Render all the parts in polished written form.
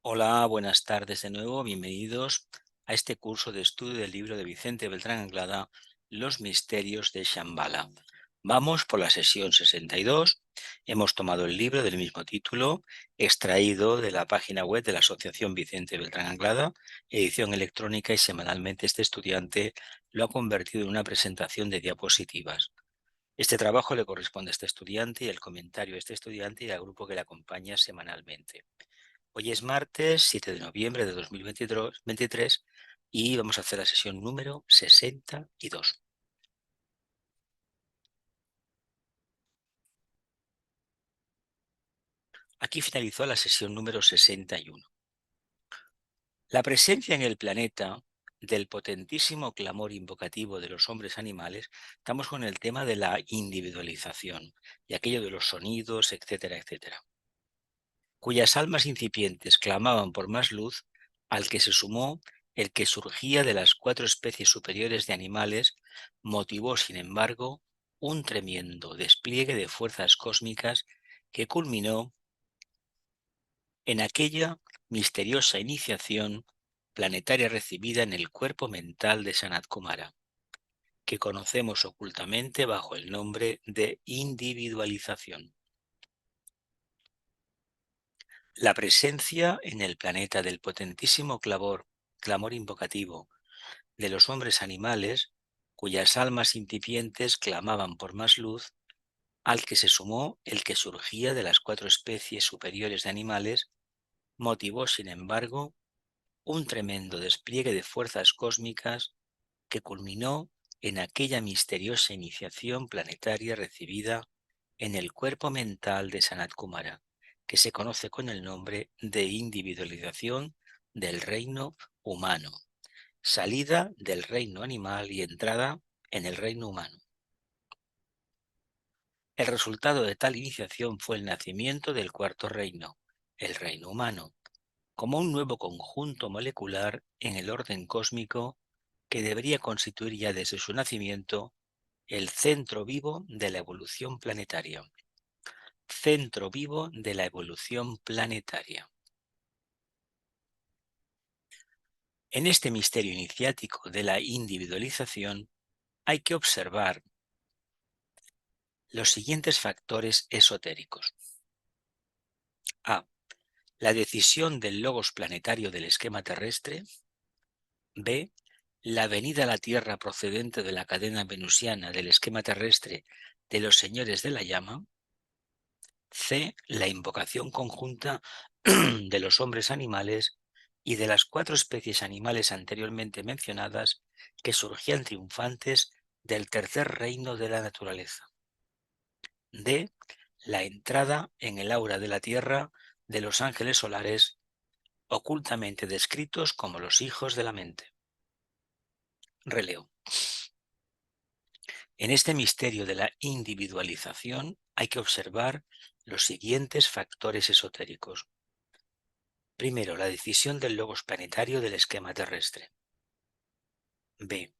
Hola, buenas tardes de nuevo. Bienvenidos a este curso de estudio del libro de Vicente Beltrán Anglada, Los misterios de Shambhala. Vamos por la sesión 62. Hemos tomado el libro del mismo título, extraído de la página web de la Asociación Vicente Beltrán Anglada, edición electrónica, y semanalmente este estudiante lo ha convertido en una presentación de diapositivas. Este trabajo le corresponde a este estudiante y el comentario a este estudiante y al grupo que le acompaña semanalmente. Hoy es martes 7 de noviembre de 2023 y vamos a hacer la sesión número 62. Aquí finalizó la sesión número 61. La presencia en el planeta del potentísimo clamor invocativo de los hombres animales, estamos con el tema de la individualización y aquello de los sonidos, etcétera, etcétera, cuyas almas incipientes clamaban por más luz, al que se sumó el que surgía de las 4 especies superiores de animales, motivó, sin embargo, un tremendo despliegue de fuerzas cósmicas que culminó en aquella misteriosa iniciación planetaria recibida en el cuerpo mental de Sanat Kumara, que conocemos ocultamente bajo el nombre de individualización. La presencia en el planeta del potentísimo clamor invocativo de los hombres animales, cuyas almas incipientes clamaban por más luz, al que se sumó el que surgía de las 4 especies superiores de animales, motivó, sin embargo, un tremendo despliegue de fuerzas cósmicas que culminó en aquella misteriosa iniciación planetaria recibida en el cuerpo mental de Sanat Kumara, que se conoce con el nombre de individualización del reino humano, salida del reino animal y entrada en el reino humano. El resultado de tal iniciación fue el nacimiento del cuarto reino, el reino humano, como un nuevo conjunto molecular en el orden cósmico que debería constituir ya desde su nacimiento el centro vivo de la evolución planetaria. Centro vivo de la evolución planetaria. En este misterio iniciático de la individualización hay que observar los siguientes factores esotéricos. A. La decisión del logos planetario del esquema terrestre. B. La venida a la Tierra procedente de la cadena venusiana del esquema terrestre de los señores de la llama. C. La invocación conjunta de los hombres animales y de las 4 especies animales anteriormente mencionadas que surgían triunfantes del tercer reino de la naturaleza. D. La entrada en el aura de la Tierra de los ángeles solares, ocultamente descritos como los hijos de la mente. Releo. En este misterio de la individualización hay que observar los siguientes factores esotéricos. Primero, la decisión del logos planetario del esquema terrestre. B.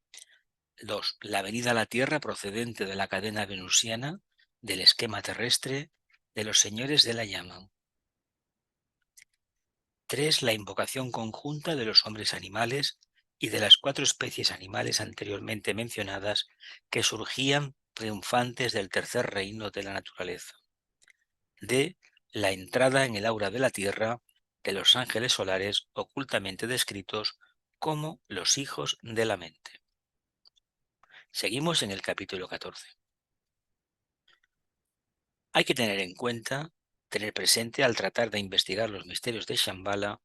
2. La venida a la Tierra procedente de la cadena venusiana del esquema terrestre de los señores de la llama. 3. La invocación conjunta de los hombres animales y de las 4 especies animales anteriormente mencionadas que surgían triunfantes del tercer reino de la naturaleza. D. La entrada en el aura de la Tierra de los ángeles solares ocultamente descritos como los hijos de la mente. Seguimos en el capítulo 14. Hay que tener en cuenta, tener presente al tratar de investigar los misterios de Shambhala,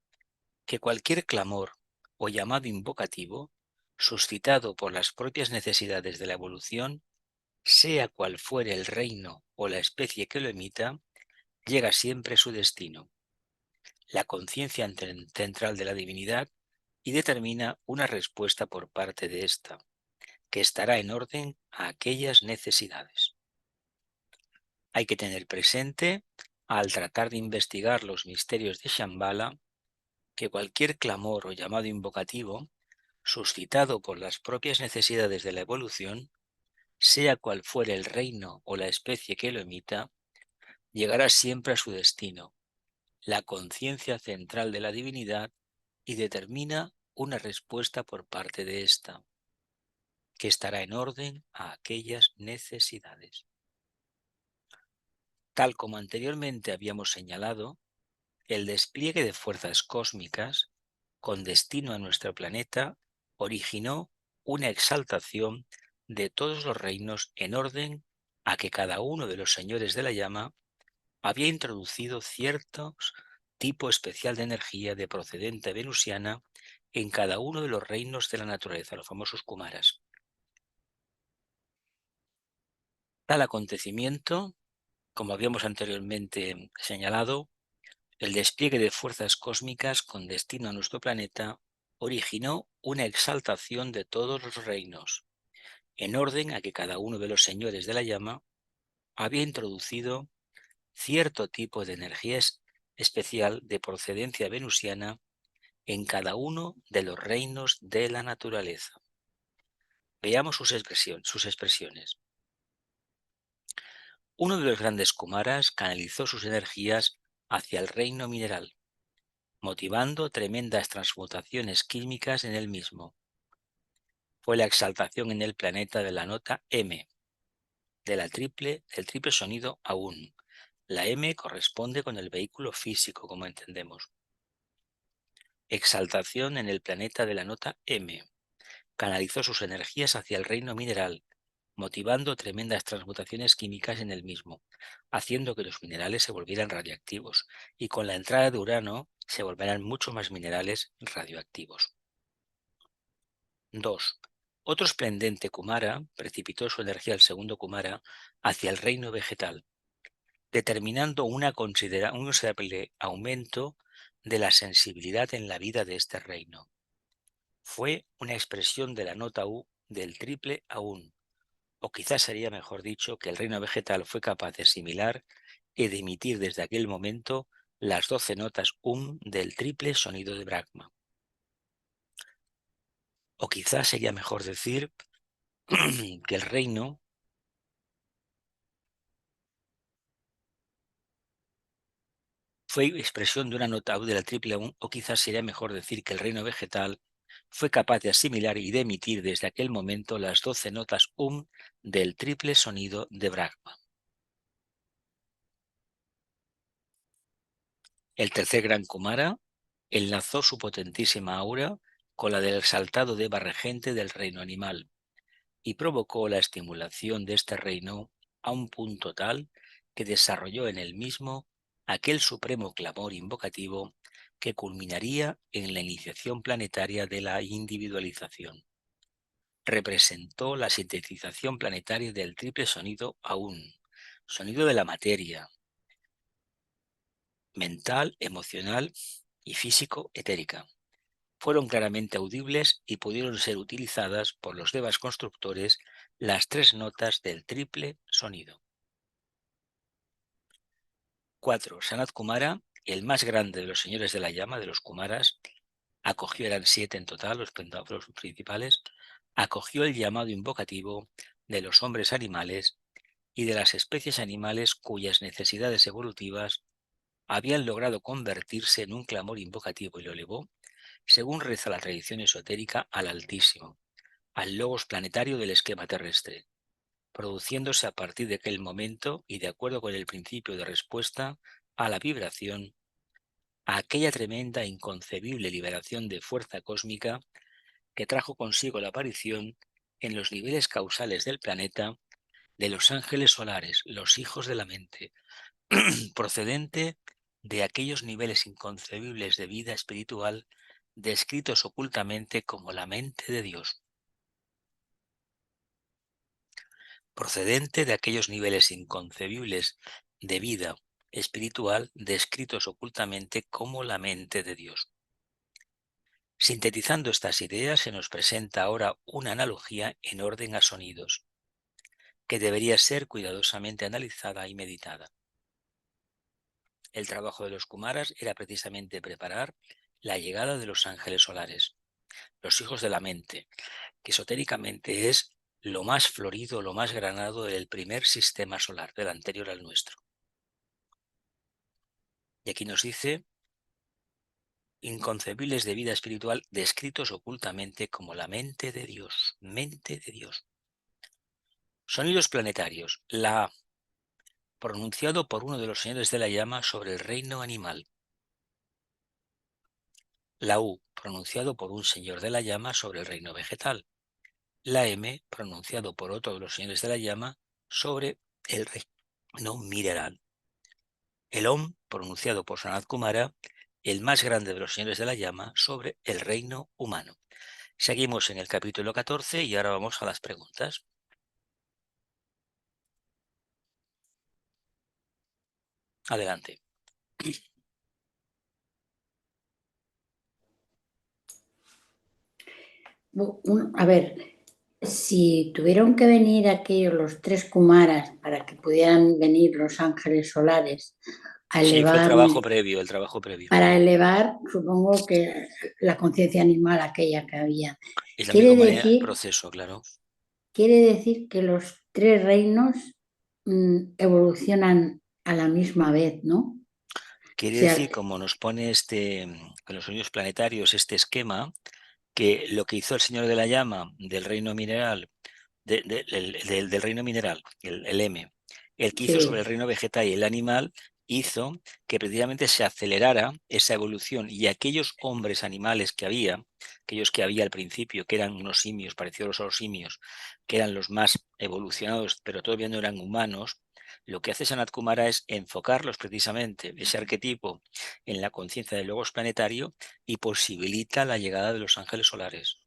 que cualquier clamor o llamado invocativo, suscitado por las propias necesidades de la evolución, sea cual fuere el reino o la especie que lo emita, llega siempre a su destino, la conciencia central de la divinidad, y determina una respuesta por parte de ésta, que estará en orden a aquellas necesidades. Hay que tener presente, al tratar de investigar los misterios de Shambhala, que cualquier clamor o llamado invocativo, suscitado por las propias necesidades de la evolución, sea cual fuere el reino o la especie que lo emita, llegará siempre a su destino, la conciencia central de la divinidad y determina una respuesta por parte de ésta, que estará en orden a aquellas necesidades. Tal como anteriormente habíamos señalado, el despliegue de fuerzas cósmicas con destino a nuestro planeta originó una exaltación de todos los reinos en orden a que cada uno de los señores de la llama había introducido cierto tipo especial de energía de procedente venusiana en cada uno de los reinos de la naturaleza, los famosos kumaras. Tal acontecimiento, como habíamos anteriormente señalado, el despliegue de fuerzas cósmicas con destino a nuestro planeta originó una exaltación de todos los reinos, en orden a que cada uno de los señores de la llama había introducido cierto tipo de energía especial de procedencia venusiana en cada uno de los reinos de la naturaleza. Veamos sus expresiones. Uno de los grandes kumaras canalizó sus energías hacia el reino mineral, motivando tremendas transmutaciones químicas en el mismo. Fue la exaltación en el planeta de la nota M, del triple sonido aún. La M corresponde con el vehículo físico, como entendemos. Exaltación en el planeta de la nota M. Canalizó sus energías hacia el reino mineral, motivando tremendas transmutaciones químicas en el mismo, haciendo que los minerales se volvieran radiactivos, y con la entrada de Urano se volverán mucho más minerales radioactivos. 2. Otro esplendente Kumara precipitó su energía al segundo Kumara hacia el reino vegetal, determinando un considerable aumento de la sensibilidad en la vida de este reino. Fue una expresión de la nota U del triple aún, o quizás sería mejor dicho que el reino vegetal fue capaz de asimilar y de emitir desde aquel momento las 12 notas del triple sonido de Brahma. O quizás sería mejor decir que el reino fue expresión de una nota de la triple aún, o quizás sería mejor decir que el reino vegetal fue capaz de asimilar y de emitir desde aquel momento las 12 notas del triple sonido de Brahma. El tercer gran Kumara enlazó su potentísima aura con la del exaltado Deva regente del reino animal y provocó la estimulación de este reino a un punto tal que desarrolló en él mismo aquel supremo clamor invocativo que culminaría en la iniciación planetaria de la individualización. Representó la sintetización planetaria del triple sonido aún, sonido de la materia, mental, emocional y físico-etérica. Fueron claramente audibles y pudieron ser utilizadas por los devas constructores las 3 notas del triple sonido. 4. Sanat Kumara, el más grande de los señores de la llama, de los Kumaras, eran 7 en total, los principales, acogió el llamado invocativo de los hombres animales y de las especies animales cuyas necesidades evolutivas habían logrado convertirse en un clamor invocativo y lo elevó, según reza la tradición esotérica, al Altísimo, al logos planetario del esquema terrestre, produciéndose a partir de aquel momento y de acuerdo con el principio de respuesta a la vibración, a aquella tremenda e inconcebible liberación de fuerza cósmica que trajo consigo la aparición en los niveles causales del planeta de los ángeles solares, los hijos de la mente, procedente de aquellos niveles inconcebibles de vida espiritual descritos ocultamente como la mente de Dios, procedente de aquellos niveles inconcebibles de vida espiritual descritos ocultamente como la mente de Dios. Sintetizando estas ideas, se nos presenta ahora una analogía en orden a sonidos, que debería ser cuidadosamente analizada y meditada. El trabajo de los Kumaras era precisamente preparar la llegada de los ángeles solares, los hijos de la mente, que esotéricamente es lo más florido, lo más granado del primer sistema solar, del anterior al nuestro. Y aquí nos dice inconcebibles de vida espiritual descritos ocultamente como la mente de Dios. Mente de Dios. Sonidos planetarios. La A, pronunciado por uno de los señores de la llama sobre el reino animal. La U, pronunciado por un señor de la llama sobre el reino vegetal. La M, pronunciado por otro de los señores de la llama sobre el reino mineral. El Om, pronunciado por Sanat Kumara, el más grande de los señores de la llama, sobre el reino humano. Seguimos en el capítulo 14 y ahora vamos a las preguntas. Adelante. A ver, si tuvieron que venir aquellos los tres Kumaras para que pudieran venir los ángeles solares a Sí, fue el elevar, trabajo previo, el trabajo previo. para elevar, supongo que la conciencia animal aquella que había. Es la única Quiere manera, decir, proceso, claro. quiere decir que los tres reinos evolucionan a la misma vez, ¿no? O Quiere sea, decir, como nos pone con los sonidos planetarios, este esquema, que lo que hizo el señor de la llama del reino mineral, del reino mineral, el M, el que hizo sobre sí, el reino vegetal y el animal, hizo que precisamente se acelerara esa evolución y aquellos hombres animales que había, aquellos que había al principio, que eran unos simios, parecidos a los simios, que eran los más evolucionados, pero todavía no eran humanos, lo que hace Sanat Kumara es enfocarlos precisamente, ese arquetipo, en la conciencia del logos planetario y posibilita la llegada de los ángeles solares.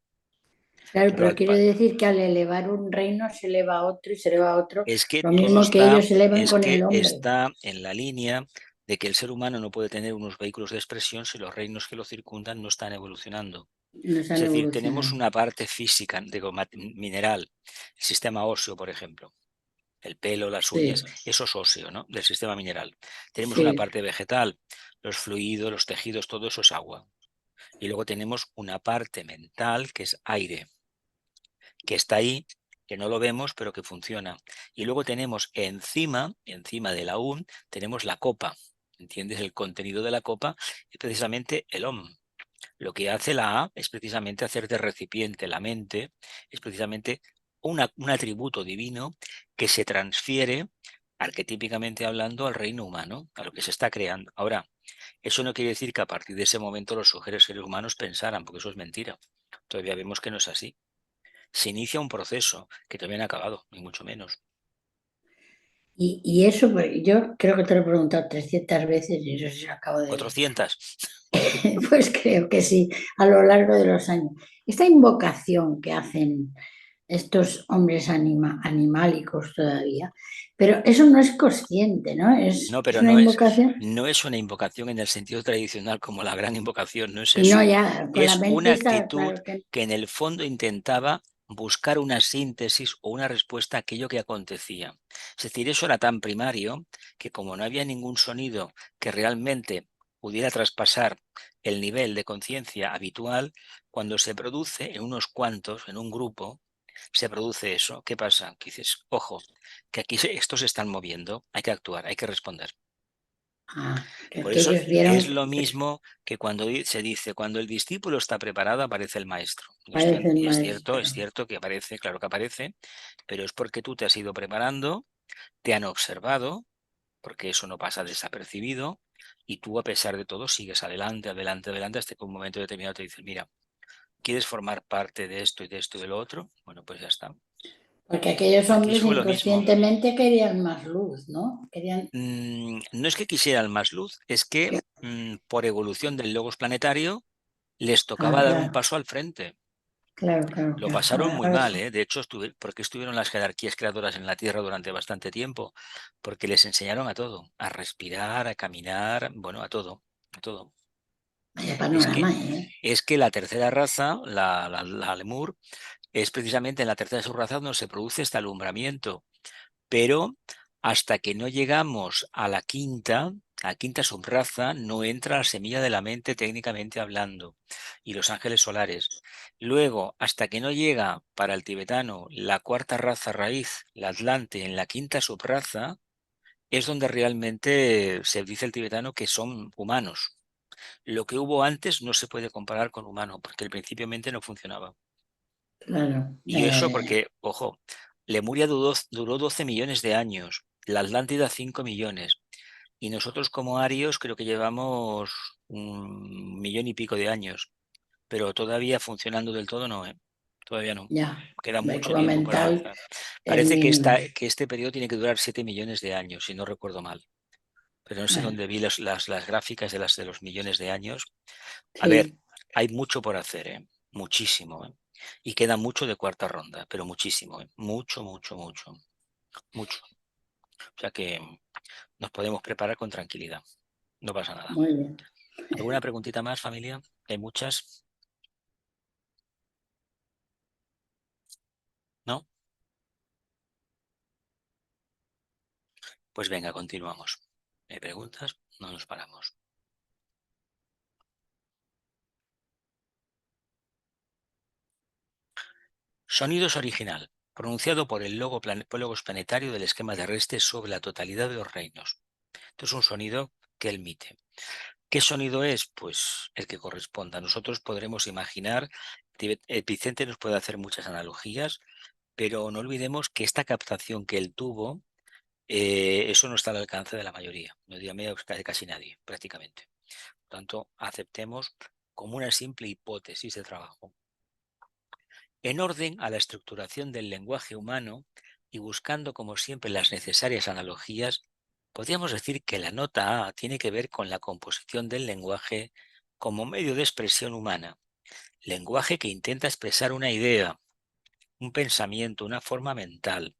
claro, Claro, pero quiere decir que al elevar un reino se eleva a otro y se eleva a otro, es que lo todo mismo que está, ellos se elevan es con el que hombre, está en la línea de que el ser humano no puede tener unos vehículos de expresión si los reinos que lo circundan no están evolucionando. no Es están decir, tenemos evolucionando. una parte física, digo, mineral, el sistema óseo, por ejemplo, el pelo, las Sí, uñas, eso es óseo, ¿no? Del sistema mineral. Tenemos una sí. parte vegetal, los fluidos, los tejidos, todo eso es agua. Y luego tenemos una parte mental que es aire, que está ahí, que no lo vemos, pero que funciona. Y luego tenemos encima de la UN, tenemos la copa. ¿Entiendes? El contenido de la copa es precisamente el OM. Lo que hace la A es precisamente hacer de recipiente la mente, es precisamente un atributo divino que se transfiere, arquetípicamente hablando, al reino humano, a lo que se está creando. Ahora, eso no quiere decir que a partir de ese momento los seres humanos pensaran, porque eso es mentira. Todavía vemos que no es así. Se inicia un proceso que todavía no ha acabado, ni mucho menos. Y eso, pues, yo creo que te lo he preguntado 300 veces y eso sí lo acabo de... 400. Pues creo que sí, a lo largo de los años. Esta invocación que hacen estos hombres animálicos todavía, pero eso no es consciente, ¿no? No, Es pero una invocación no es una invocación en el sentido tradicional como la gran invocación, no es y no eso. ya, con la Es mente una está actitud claro que... que en el fondo intentaba buscar una síntesis o una respuesta a aquello que acontecía. Es decir, eso era tan primario que como no había ningún sonido que realmente pudiera traspasar el nivel de conciencia habitual, cuando se produce en unos cuantos, en un grupo, se produce eso. ¿Qué pasa? Que dices, ojo, que aquí estos se están moviendo, hay que actuar, hay que responder. Por que eso ellos vieron, es lo mismo que cuando se dice, cuando el discípulo está preparado, aparece el maestro. parece el Y maestro. es cierto que aparece, claro que aparece, pero es porque tú te has ido preparando, te han observado, porque eso no pasa desapercibido, y tú a pesar de todo sigues adelante, adelante, adelante, hasta que un momento determinado te dicen, mira, ¿quieres formar parte de esto y de esto y de lo otro? Bueno, pues ya está. Porque aquellos Aquí hombres fue lo mismo. inconscientemente querían más luz, ¿no? Querían... No es que quisieran más luz, es que por evolución del logos planetario les Ah, tocaba dar un claro, paso al frente. claro, claro, Lo claro. pasaron muy mal, ¿eh? De hecho, porque estuvieron las jerarquías creadoras en la Tierra durante bastante tiempo, porque les enseñaron a todo, a respirar, a caminar, bueno, a todo, a todo. Vaya Es panorama, que, ¿eh? es que la tercera raza, la Lemur, es precisamente en la tercera subraza donde se produce este alumbramiento, pero hasta que no llegamos a la quinta subraza, no entra la semilla de la mente técnicamente hablando, y los ángeles solares. Luego, hasta que no llega para el tibetano la cuarta raza raíz, la Atlante, en la quinta subraza, es donde realmente se dice el tibetano que son humanos. Lo que hubo antes no se puede comparar con humano, porque el principio no funcionaba. Claro, ya, Y ya, eso ya, ya. porque, ojo, Lemuria duró 12 millones de años, la Atlántida 5 millones, y nosotros como arios creo que llevamos 1 millón y pico de años, pero todavía funcionando del todo no, ¿eh? Todavía no. Ya. Queda Ve, mucho con lo tiempo por mental, avanzar. el Parece mínimo. que este periodo tiene que durar 7 millones de años, si no recuerdo mal. Pero no sé Bueno, dónde vi las gráficas de los millones de años. A ver, sí, hay mucho por hacer, ¿eh? Muchísimo, ¿eh? Y queda mucho de cuarta ronda, pero muchísimo, ¿eh? Mucho, mucho, mucho, mucho. O sea que nos podemos preparar con tranquilidad. No pasa nada. muy bien. ¿Alguna preguntita más, familia? Hay muchas, ¿no? Pues venga, continuamos. ¿Hay preguntas? No nos paramos. Sonidos original, pronunciado por el logos planetario del esquema terrestre sobre la totalidad de los reinos. Esto es un sonido que emite. ¿Qué sonido es? Pues el que corresponda. Nosotros podremos imaginar, Vicente nos puede hacer muchas analogías, pero no olvidemos que esta captación que él tuvo, eso no está al alcance de la mayoría, no diría medio de casi nadie, prácticamente. Por tanto, aceptemos como una simple hipótesis de trabajo. En orden a la estructuración del lenguaje humano y buscando, como siempre, las necesarias analogías, podríamos decir que la nota A tiene que ver con la composición del lenguaje como medio de expresión humana, lenguaje que intenta expresar una idea, un pensamiento, una forma mental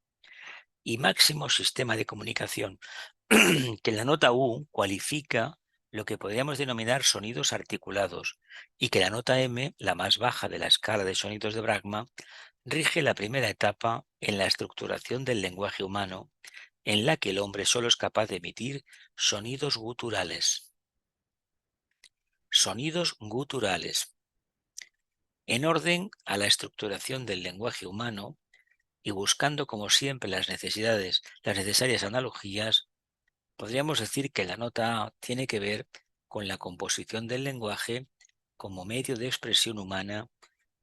y máximo sistema de comunicación, que la nota U cualifica lo que podríamos denominar sonidos articulados y que la nota M, la más baja de la escala de sonidos de Brakma, rige la primera etapa en la estructuración del lenguaje humano, en la que el hombre solo es capaz de emitir sonidos guturales. Sonidos guturales. En orden a la estructuración del lenguaje humano y buscando como siempre las necesarias analogías, podríamos decir que la nota A tiene que ver con la composición del lenguaje como medio de expresión humana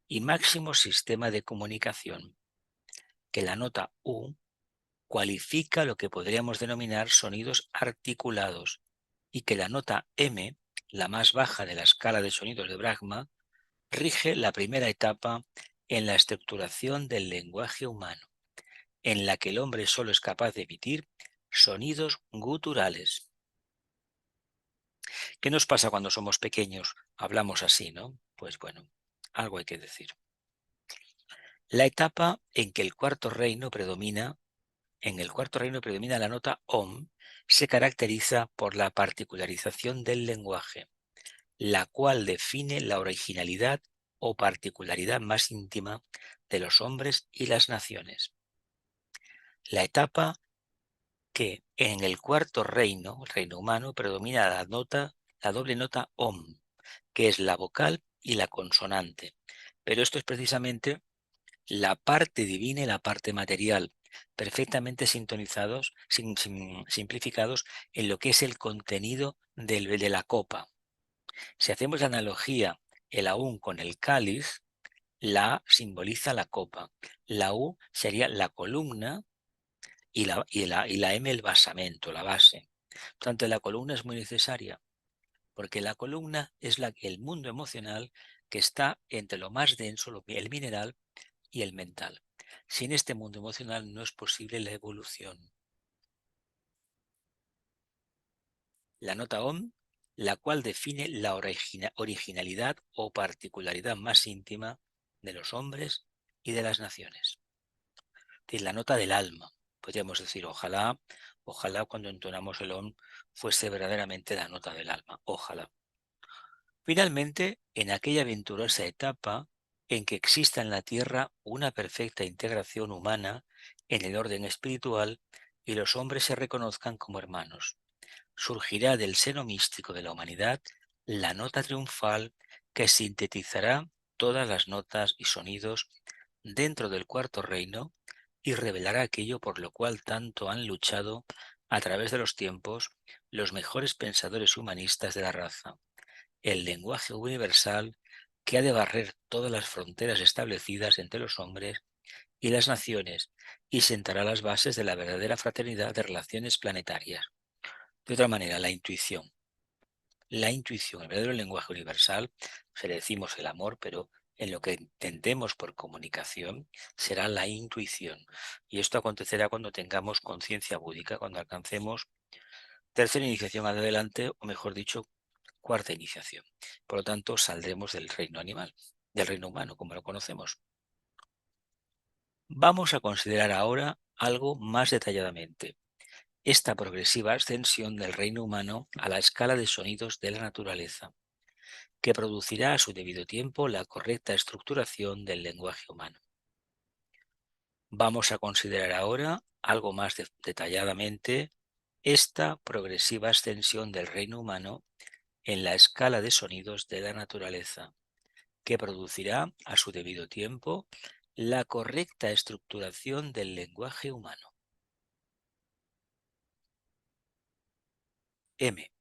y máximo sistema de comunicación, que la nota U cualifica lo que podríamos denominar sonidos articulados y que la nota M, la más baja de la escala de sonidos de Brakma, rige la primera etapa en la estructuración del lenguaje humano, en la que el hombre solo es capaz de emitir sonidos guturales. ¿Qué nos pasa cuando somos pequeños? Hablamos así, ¿no? Pues bueno, algo hay que decir. La etapa en que el cuarto reino predomina, en el cuarto reino predomina la nota OM, se caracteriza por la particularización del lenguaje, la cual define la originalidad o particularidad más íntima de los hombres y las naciones. La etapa que en el cuarto reino, el reino humano, predomina la doble nota OM, que es la vocal y la consonante. Pero esto es precisamente la parte divina y la parte material, perfectamente sintonizados, simplificados en lo que es el contenido de la copa. Si hacemos la analogía, el aún con el cáliz, la A simboliza la copa, la U sería la columna y la M el basamento, la base. Por tanto, la columna es muy necesaria, porque la columna es el mundo emocional que está entre lo más denso, el mineral y el mental. Sin este mundo emocional no es posible la evolución. La nota OM, la cual define la originalidad o particularidad más íntima de los hombres y de las naciones. Es la nota del alma. Podríamos decir, ojalá cuando entonamos el OM fuese verdaderamente la nota del alma. Ojalá. Finalmente, en aquella aventurosa etapa en que exista en la Tierra una perfecta integración humana en el orden espiritual y los hombres se reconozcan como hermanos, surgirá del seno místico de la humanidad la nota triunfal que sintetizará todas las notas y sonidos dentro del cuarto reino y revelará aquello por lo cual tanto han luchado a través de los tiempos, los mejores pensadores humanistas de la raza, el lenguaje universal que ha de barrer todas las fronteras establecidas entre los hombres y las naciones y sentará las bases de la verdadera fraternidad de relaciones planetarias. De otra manera, la intuición. La intuición, el verdadero lenguaje universal, se le decimos el amor, pero en lo que entendemos por comunicación será la intuición. Y esto acontecerá cuando tengamos conciencia búdica, cuando alcancemos tercera iniciación adelante, o mejor dicho, cuarta iniciación. Por lo tanto, saldremos del reino animal, del reino humano, como lo conocemos. Vamos a considerar ahora algo más detalladamente. Esta progresiva ascensión del reino humano a la escala de sonidos de la naturaleza, que producirá a su debido tiempo la correcta estructuración del lenguaje humano. Vamos a considerar ahora algo más detalladamente esta progresiva ascensión del reino humano en la escala de sonidos de la naturaleza, que producirá a su debido tiempo la correcta estructuración del lenguaje humano. M.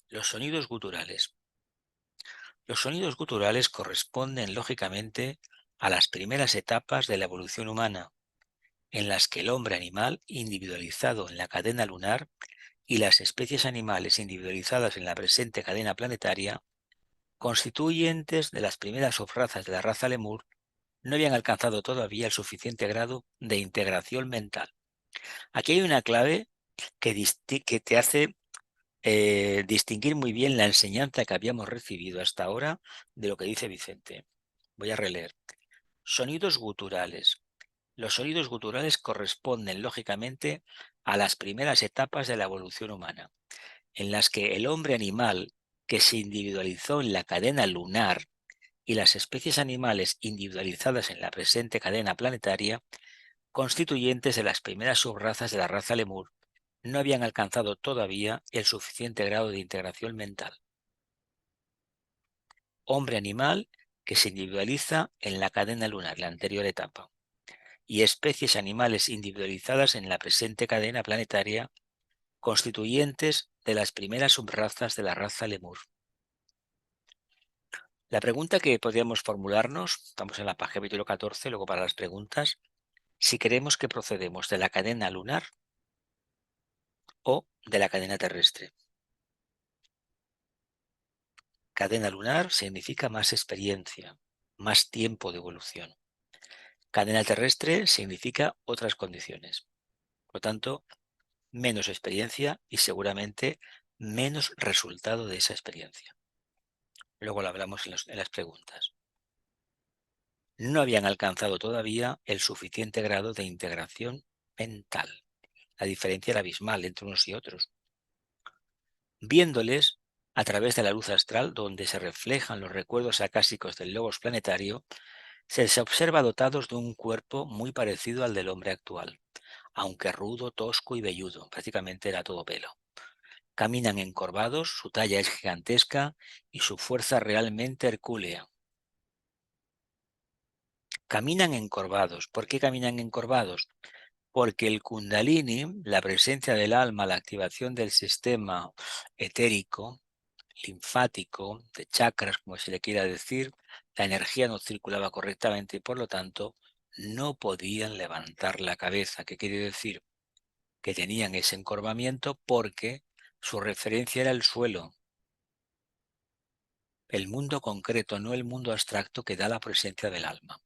Los sonidos guturales. Los sonidos guturales corresponden lógicamente a las primeras etapas de la evolución humana, en las que el hombre animal individualizado en la cadena lunar y las especies animales individualizadas en la presente cadena planetaria, constituyentes de las primeras subrazas de la raza lemur, no habían alcanzado todavía el suficiente grado de integración mental. Aquí hay una clave que te hace distinguir muy bien la enseñanza que habíamos recibido hasta ahora de lo que dice Vicente. Voy a releer. Sonidos guturales. Los sonidos guturales corresponden, lógicamente, a las primeras etapas de la evolución humana, en las que el hombre animal, que se individualizó en la cadena lunar, y las especies animales individualizadas en la presente cadena planetaria, constituyentes de las primeras subrazas de la raza lemur, no habían alcanzado todavía el suficiente grado de integración mental. Hombre animal que se individualiza en la cadena lunar, la anterior etapa, y especies animales individualizadas en la presente cadena planetaria, constituyentes de las primeras subrazas de la raza lemur. La pregunta que podríamos formularnos, estamos en la página capítulo 14, luego para las preguntas, si queremos que procedemos de la cadena lunar o de la cadena terrestre. Cadena lunar significa más experiencia, más tiempo de evolución. Cadena terrestre significa otras condiciones. Por lo tanto, menos experiencia y seguramente menos resultado de esa experiencia. Luego lo hablamos en las preguntas. No habían alcanzado todavía el suficiente grado de integración mental. La diferencia era abismal entre unos y otros. Viéndoles a través de la luz astral, donde se reflejan los recuerdos acásicos del logos planetario, se les observa dotados de un cuerpo muy parecido al del hombre actual, aunque rudo, tosco y velludo, prácticamente era todo pelo. Caminan encorvados, su talla es gigantesca y su fuerza realmente hercúlea. Caminan encorvados. ¿Por qué caminan encorvados? Porque el Kundalini, la presencia del alma, la activación del sistema etérico, linfático, de chakras, como se le quiera decir, la energía no circulaba correctamente y por lo tanto no podían levantar la cabeza. ¿Qué quiere decir? Que tenían ese encorvamiento porque su referencia era el suelo, el mundo concreto, no el mundo abstracto que da la presencia del alma,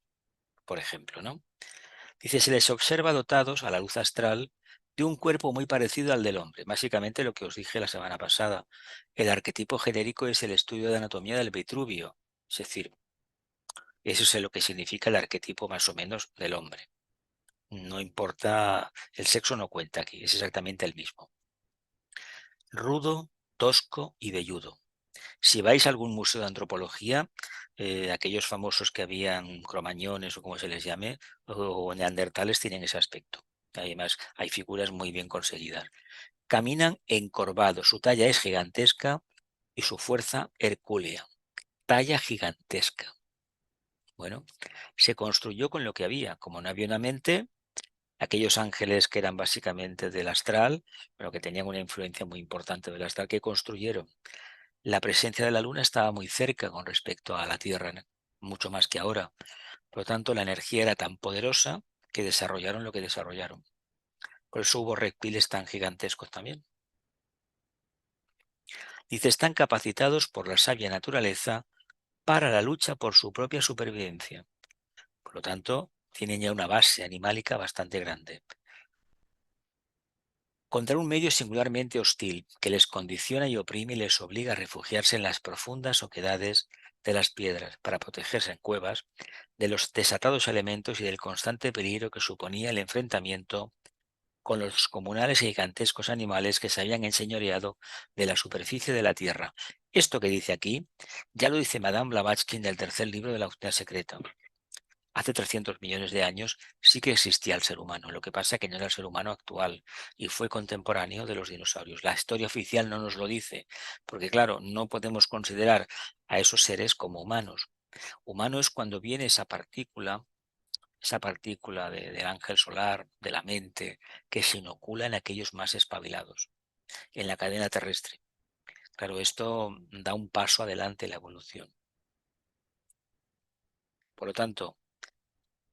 por ejemplo, ¿no? Dice, se les observa dotados a la luz astral de un cuerpo muy parecido al del hombre. Básicamente lo que os dije la semana pasada. El arquetipo genérico es el estudio de anatomía del Vitruvio. Es decir, eso es lo que significa el arquetipo más o menos del hombre. No importa, el sexo no cuenta aquí, es exactamente el mismo. Rudo, tosco y velludo. Si vais a algún museo de antropología, aquellos famosos que habían cromañones o como se les llame, o neandertales tienen ese aspecto. Además, hay figuras muy bien conseguidas. Caminan encorvados, su talla es gigantesca y su fuerza hercúlea. Talla gigantesca. Bueno, se construyó con lo que había. Como no había una mente, aquellos ángeles que eran básicamente del astral, pero que tenían una influencia muy importante del astral, que construyeron. La presencia de la Luna estaba muy cerca con respecto a la Tierra, ¿no? Mucho más que ahora. Por lo tanto, la energía era tan poderosa que desarrollaron lo que desarrollaron. Por eso hubo reptiles tan gigantescos también. Dice, están capacitados por la sabia naturaleza para la lucha por su propia supervivencia. Por lo tanto, tienen ya una base animálica bastante grande. Contra un medio singularmente hostil que les condiciona y oprime y les obliga a refugiarse en las profundas oquedades de las piedras para protegerse en cuevas de los desatados elementos y del constante peligro que suponía el enfrentamiento con los comunales y gigantescos animales que se habían enseñoreado de la superficie de la Tierra. Esto que dice aquí ya lo dice Madame Blavatsky en el tercer libro de la Unidad Secreta. Hace 300 millones de años sí que existía el ser humano, lo que pasa es que no era el ser humano actual y fue contemporáneo de los dinosaurios. La historia oficial no nos lo dice, porque claro, no podemos considerar a esos seres como humanos. Humano es cuando viene esa partícula del ángel solar, de la mente, que se inocula en aquellos más espabilados, en la cadena terrestre. Claro, esto da un paso adelante en la evolución. Por lo tanto,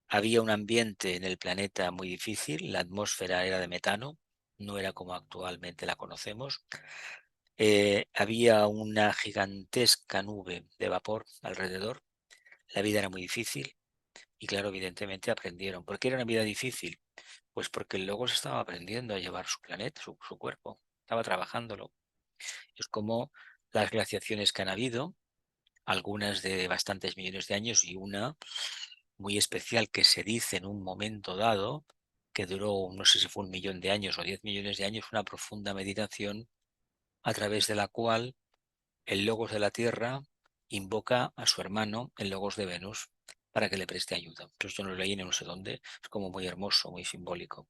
había un ambiente en el planeta muy difícil, la atmósfera era de metano, no era como actualmente la conocemos. Había una gigantesca nube de vapor alrededor, la vida era muy difícil y claro, evidentemente aprendieron. ¿Por qué era una vida difícil? Pues porque el Logos estaba aprendiendo a llevar su planeta, su cuerpo, estaba trabajándolo. Es como las glaciaciones que han habido, algunas de bastantes millones de años y una muy especial que se dice en un momento dado, que duró, no sé si fue 1 millón de años o 10 millones de años, una profunda meditación a través de la cual el Logos de la Tierra invoca a su hermano, el Logos de Venus, para que le preste ayuda. Entonces yo no lo leí en no sé dónde, es como muy hermoso, muy simbólico.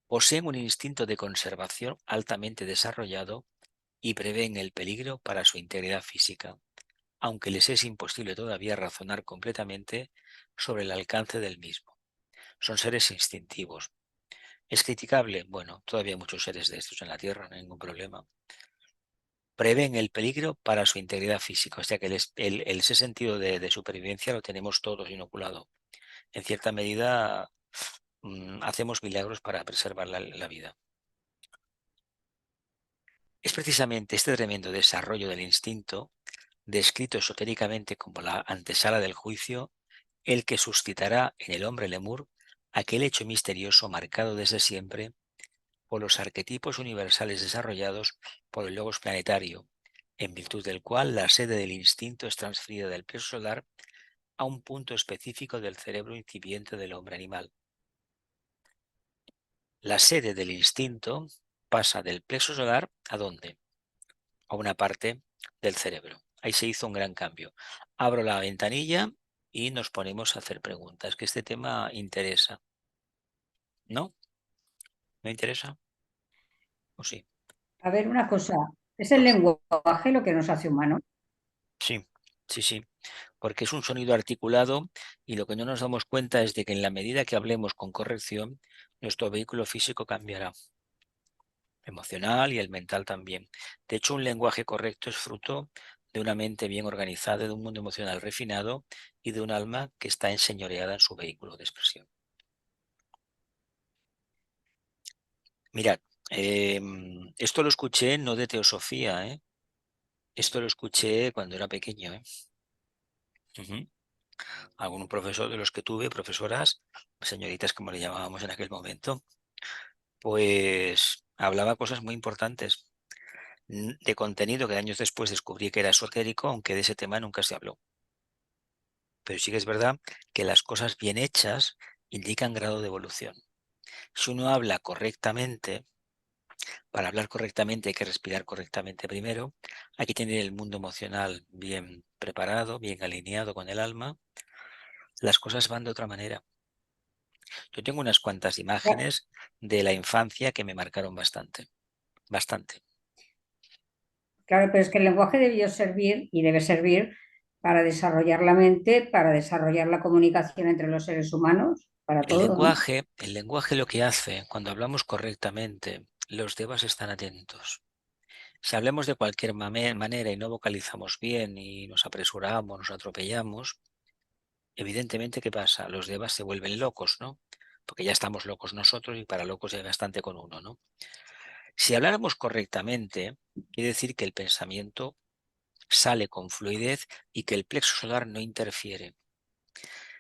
Poseen un instinto de conservación altamente desarrollado y prevén el peligro para su integridad física, aunque les es imposible todavía razonar completamente sobre el alcance del mismo. Son seres instintivos. ¿Es criticable? Bueno, todavía hay muchos seres de estos en la Tierra, no hay ningún problema. Prevén el peligro para su integridad física, o sea que ese sentido de supervivencia lo tenemos todos inoculado. En cierta medida, hacemos milagros para preservar la vida. Es precisamente este tremendo desarrollo del instinto, descrito esotéricamente como la antesala del juicio, el que suscitará en el hombre lemur aquel hecho misterioso marcado desde siempre por los arquetipos universales desarrollados por el logos planetario, en virtud del cual la sede del instinto es transferida del plexo solar a un punto específico del cerebro incipiente del hombre animal. La sede del instinto pasa del plexo solar ¿a dónde? A una parte del cerebro. Ahí se hizo un gran cambio. Abro la ventanilla y nos ponemos a hacer preguntas, que este tema interesa. ¿No? ¿No interesa? ¿O sí? A ver, una cosa, ¿es el lenguaje lo que nos hace humanos? Sí, sí, sí. Porque es un sonido articulado y lo que no nos damos cuenta es de que en la medida que hablemos con corrección, nuestro vehículo físico cambiará, emocional y el mental también. De hecho, un lenguaje correcto es fruto de una mente bien organizada, de un mundo emocional refinado y de un alma que está enseñoreada en su vehículo de expresión. Mirad, esto lo escuché no de teosofía, ¿eh? Esto lo escuché cuando era pequeño, ¿eh? Ujú. Algún profesor de los que tuve, profesoras, señoritas como le llamábamos en aquel momento, pues hablaba cosas muy importantes de contenido que años después descubrí que era esotérico, aunque de ese tema nunca se habló. Pero sí que es verdad que las cosas bien hechas indican grado de evolución. Si uno habla correctamente, para hablar correctamente hay que respirar correctamente primero, hay que tener el mundo emocional bien preparado, bien alineado con el alma, las cosas van de otra manera. Yo tengo unas cuantas imágenes de la infancia que me marcaron bastante, bastante. Claro, pero es que el lenguaje debió servir y debe servir para desarrollar la mente, para desarrollar la comunicación entre los seres humanos. para todo, ¿no? El lenguaje lo que hace, cuando hablamos correctamente, los devas están atentos. Si hablemos de cualquier manera y no vocalizamos bien y nos apresuramos, nos atropellamos, evidentemente, ¿qué pasa? Los devas se vuelven locos, ¿no? Porque ya estamos locos nosotros y para locos ya hay bastante con uno, ¿no? Si habláramos correctamente, quiere decir que el pensamiento sale con fluidez y que el plexo solar no interfiere.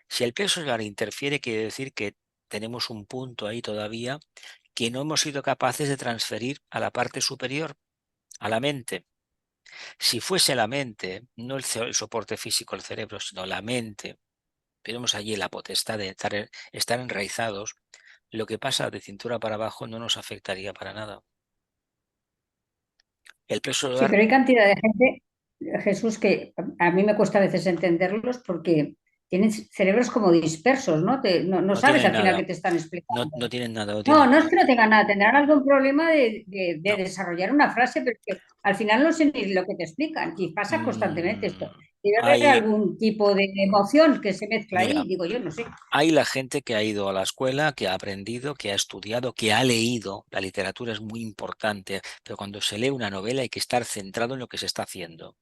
Si el plexo solar interfiere, quiere decir que tenemos un punto ahí todavía que no hemos sido capaces de transferir a la parte superior, a la mente. Si fuese la mente, no el soporte físico, el cerebro, sino la mente, tenemos allí la potestad de estar enraizados, lo que pasa de cintura para abajo no nos afectaría para nada. El plexo Sí, solar pero hay cantidad de gente, Jesús, que a mí me cuesta a veces entenderlos porque tienen cerebros como dispersos, ¿no? No no sabes tiene al final qué nada, te están explicando. no tienen nada, no No, tienen no es que nada. no tengan nada, tendrán algún problema de No. desarrollar una frase, pero que al final no sé ni lo que te explican. Y pasa constantemente esto. Mm, Debe haber hay, algún tipo de emoción que se mezcla mira, ahí, digo yo, no sé. hay la gente que ha ido a la escuela, que ha aprendido, que ha estudiado, que ha leído. La literatura es muy importante, pero cuando se lee una novela hay que estar centrado en lo que se está haciendo.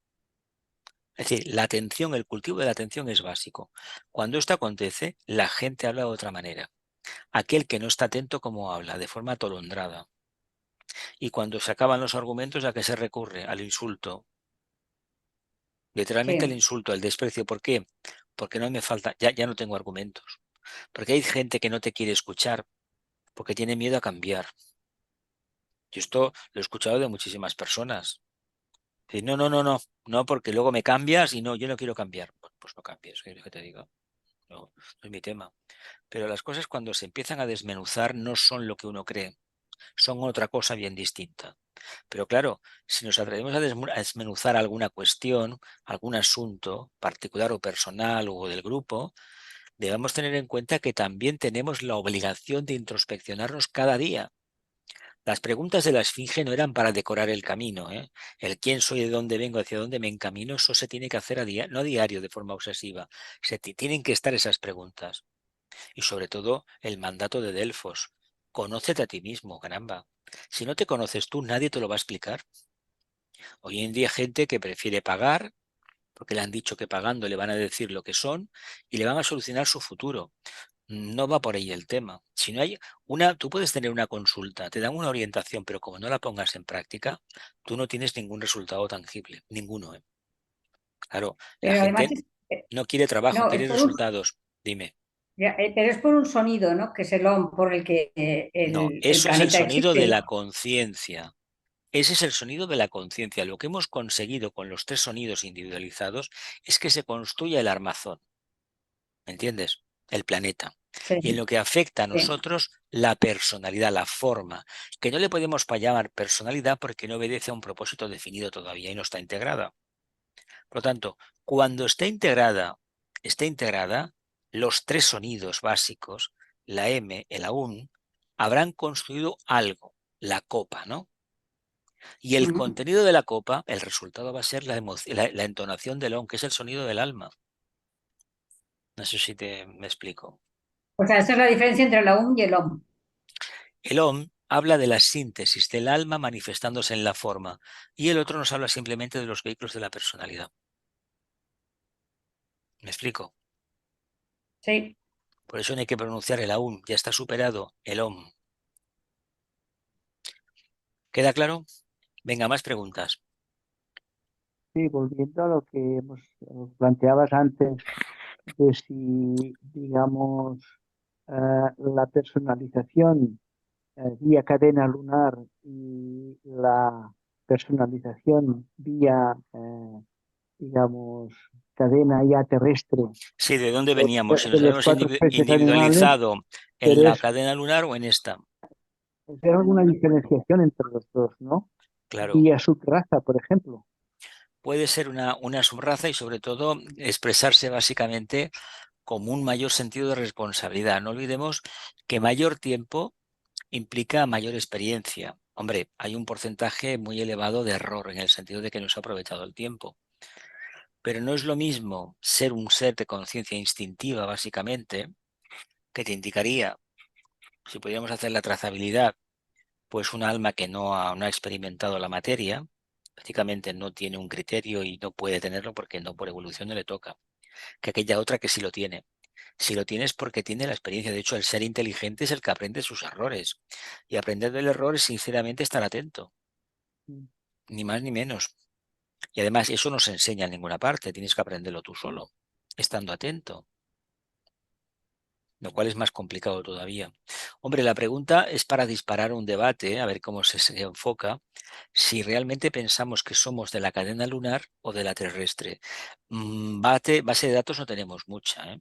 Es decir, la atención, el cultivo de la atención es básico. Cuando esto acontece, la gente habla de otra manera. Aquel que no está atento, ¿cómo habla? De forma atolondrada. Y cuando se acaban los argumentos, ¿a qué se recurre? Al insulto. Literalmente al Sí, insulto, al desprecio. ¿Por qué? Porque no me falta, ya no tengo argumentos. Porque hay gente que no te quiere escuchar porque tiene miedo a cambiar. Y esto lo he escuchado de muchísimas personas. Dicen, no, porque luego me cambias y no, yo no quiero cambiar. Pues no cambies, ¿qué quieres que te diga? No, no es mi tema. Pero las cosas cuando se empiezan a desmenuzar no son lo que uno cree, son otra cosa bien distinta. Pero claro, si nos atrevemos a desmenuzar alguna cuestión, algún asunto particular o personal o del grupo, debemos tener en cuenta que también tenemos la obligación de introspeccionarnos cada día. Las preguntas de la Esfinge no eran para decorar el camino, ¿eh? El quién soy, de dónde vengo, hacia dónde me encamino, eso se tiene que hacer no a diario de forma obsesiva. Tienen que estar esas preguntas. Y sobre todo el mandato de Delfos. Conócete a ti mismo, caramba. Si no te conoces tú, nadie te lo va a explicar. Hoy en día hay gente que prefiere pagar, porque le han dicho que pagando le van a decir lo que son y le van a solucionar su futuro. No va por ahí el tema. Si no hay tú puedes tener una consulta, te dan una orientación, pero como no la pongas en práctica, tú no tienes ningún resultado tangible, ninguno, ¿eh? Claro, la pero además gente no quiere trabajo, no, es quiere por un, resultados. Dime. pero es por un sonido, ¿no? Que es el OM por el que No, el eso es el planeta sonido de existe. la conciencia. Ese es el sonido de la conciencia. Lo que hemos conseguido con los tres sonidos individualizados es que se construya el armazón, ¿me entiendes? El planeta. Sí, Y en lo que afecta a sí. nosotros, la personalidad, la forma, que no le podemos llamar personalidad porque no obedece a un propósito definido todavía y no está integrada. Por lo tanto, cuando esté integrada, los tres sonidos básicos, la M, el AUN, habrán construido algo, la copa, ¿no? Y el Ujú. contenido de la copa, el resultado va a ser la entonación del ON, que es el sonido del alma. No sé si me explico. O sea, esa es la diferencia entre la UM y el OM. El OM habla de la síntesis del alma manifestándose en la forma y el otro nos habla simplemente de los vehículos de la personalidad. ¿Me explico? Sí. Por eso no hay que pronunciar el AUM, ya está superado el OM. ¿Queda claro? Venga, más preguntas. Sí, volviendo a lo que planteabas antes, de si, digamos, la personalización vía cadena lunar y la personalización vía, digamos, cadena ya terrestre Sí, ¿de dónde de, veníamos? Si de nos los habíamos cuatro especies animales, individualizado en pero la cadena lunar o en esta. es alguna diferenciación entre los dos, ¿no? Claro, Vía subraza, por ejemplo. puede ser una subraza y sobre todo expresarse básicamente como un mayor sentido de responsabilidad. No olvidemos que mayor tiempo implica mayor experiencia. Hombre, hay un porcentaje muy elevado de error en el sentido de que no se ha aprovechado el tiempo. Pero no es lo mismo ser un ser de conciencia instintiva, básicamente, que te indicaría, si pudiéramos hacer la trazabilidad, pues un alma que no ha experimentado la materia, prácticamente no tiene un criterio y no puede tenerlo porque no por evolución no le toca, que aquella otra que sí lo tiene. Si lo tienes porque tiene la experiencia. De hecho, el ser inteligente es el que aprende sus errores. Y aprender del error es sinceramente estar atento, ni más ni menos. Y además eso no se enseña en ninguna parte, tienes que aprenderlo tú solo, estando atento, lo cual es más complicado todavía. Hombre, la pregunta es para disparar un debate, a ver cómo se enfoca, si realmente pensamos que somos de la cadena lunar o de la terrestre. Base de datos no tenemos mucha, ¿eh?